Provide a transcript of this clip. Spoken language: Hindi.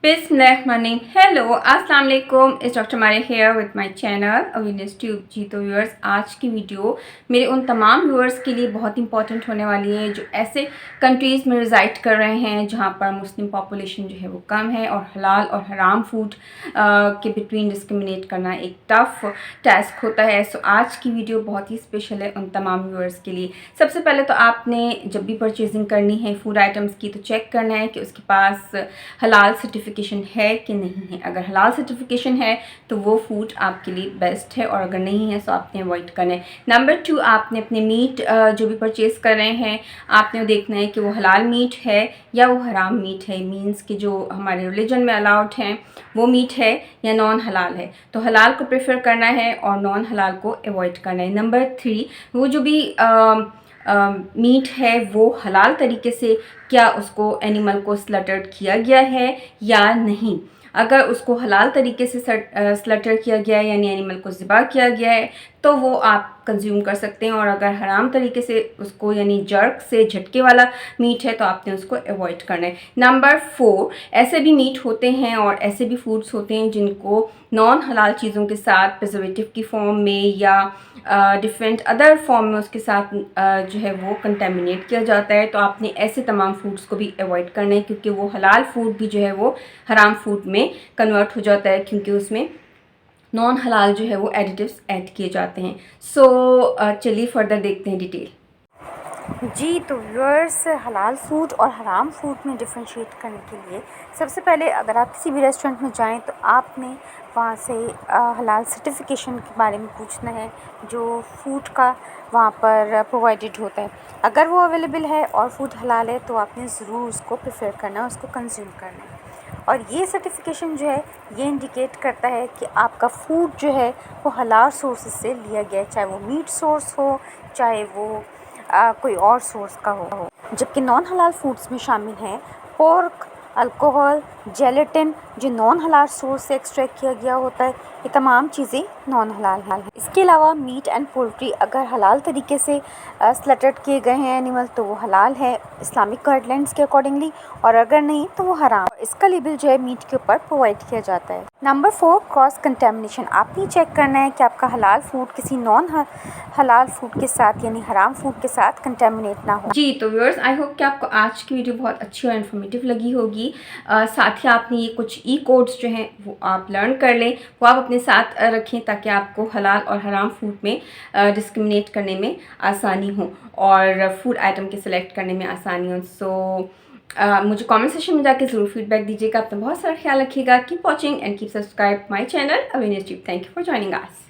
बिस्मिल्लाहिर्रहमानिर्रहीम। हेलो अस्सलाम वालेकुम। इस doctor Mare here with my channel awareness tube. जी तो व्यूअर्स, आज की वीडियो मेरे उन तमाम व्यूअर्स के लिए बहुत इंपॉर्टेंट होने वाली है जो ऐसे कंट्रीज़ में रिज़ाइड कर रहे हैं जहां पर मुस्लिम पॉपुलेशन जो है वो कम है और हलाल और हराम फूड के बिटवीन डिस्क्रिमिनेट करना एक टफ़ टास्क होता है। सो आज की वीडियो बहुत ही स्पेशल है उन तमाम व्यूअर्स के लिए। सबसे पहले तो आपने जब भी परचेजिंग करनी है फूड आइटम्स की तो चेक करना है कि उसके पास हलाल सर्टिफिकेशन है कि नहीं है। अगर हलाल सर्टिफिकेशन है तो वो फूड आपके लिए बेस्ट है और अगर नहीं है तो आपने अवॉइड करना है। नंबर 2, आपने अपने मीट जो भी परचेज़ कर रहे हैं आपने देखना है कि वो हलाल मीट है या वो हराम मीट है। मीन्स कि जो हमारे रिलीजन में अलाउड हैं वो मीट है या नॉन हलाल है। तो हलाल को प्रेफर करना है और नॉन हलाल को अवॉइड करना है। नंबर 3, वो जो भी मीट है वो हलाल तरीके से क्या उसको एनिमल को स्लटर्ड किया गया है या नहीं। अगर उसको हलाल तरीके से स्लटर किया गया है यानी एनिमल को ज़िबा किया गया है तो वो आप कंज्यूम कर सकते हैं, और अगर हराम तरीके से उसको यानी जर्क से झटके वाला मीट है तो आपने उसको अवॉइड करना है। नंबर 4, ऐसे भी मीट होते हैं और ऐसे भी फूड्स होते हैं जिनको नॉन हलाल चीज़ों के साथ प्रिजर्वेटिव की फॉर्म में या डिफरेंट अदर फॉर्म में उसके साथ जो है वो कंटेमिनेट किया जाता है। तो आपने ऐसे तमाम फूड्स को भी अवॉइड करना है क्योंकि वो हलाल फूड भी जो है वो हराम फूड में कन्वर्ट हो जाता है क्योंकि उसमें नॉन हलाल जो है वो एडिटिव्स ऐड किए जाते हैं। सो चलिए फर्दर देखते हैं डिटेल। जी तो व्यूअर्स, हलाल फूड और हराम फूड में डिफरेंशिएट करने के लिए सबसे पहले अगर आप किसी भी रेस्टोरेंट में जाएं तो आपने वहाँ से हलाल सर्टिफिकेशन के बारे में पूछना है जो फूड का वहाँ पर प्रोवाइडेड होता है। अगर वो अवेलेबल है और फूड हलाल है तो आपने ज़रूर उसको प्रेफर करना है, उसको कंज्यूम करना है। और ये सर्टिफिकेशन जो है ये इंडिकेट करता है कि आपका फूड जो है वो हलाल सोर्सेज से लिया गया है, चाहे वो मीट सोर्स हो चाहे वो कोई और सोर्स का हो। जबकि नॉन हलाल फूड्स में शामिल हैं पोर्क, अल्कोहल, जेलेटिन जो नॉन हलाल सोर्स से एक्सट्रैक्ट किया गया होता है। ये तमाम चीज़ें नॉन हलाल हैं। इसके अलावा मीट एंड पोल्ट्री अगर हलाल तरीके से स्लटर्ड किए गए हैं एनिमल तो वो हलाल है इस्लामिक गाइडलाइंस के अकॉर्डिंगली, और अगर नहीं तो वो हराम। इसका लेबल जो है मीट के ऊपर प्रोवाइड किया जाता है। Number 4, cross contamination. आपने चेक करना है कि आपका हलाल फूड किसी नॉन हलाल फूड के साथ यानी हराम फूड के साथ कंटेमिनेट ना हो। जी तो व्यूअर्स, आई होप कि आपको आज की वीडियो बहुत अच्छी और इन्फॉर्मेटिव लगी होगी। साथ ही आपने ये कुछ कोड्स जो हैं वो आप लर्न कर लें, वो आप अपने साथ रखें ताकि आपको हलाल और हराम फूड में डिस्क्रिमिनेट करने में आसानी हो और फूड आइटम के सिलेक्ट करने में आसानी हो। सो मुझे कमेंट सेक्शन में जाके ज़रूर फीडबैक दीजिएगा। अपना बहुत सारा ख्याल रखिएगा। Keep watching and keep subscribe my channel awareness tube. Thank you for joining us.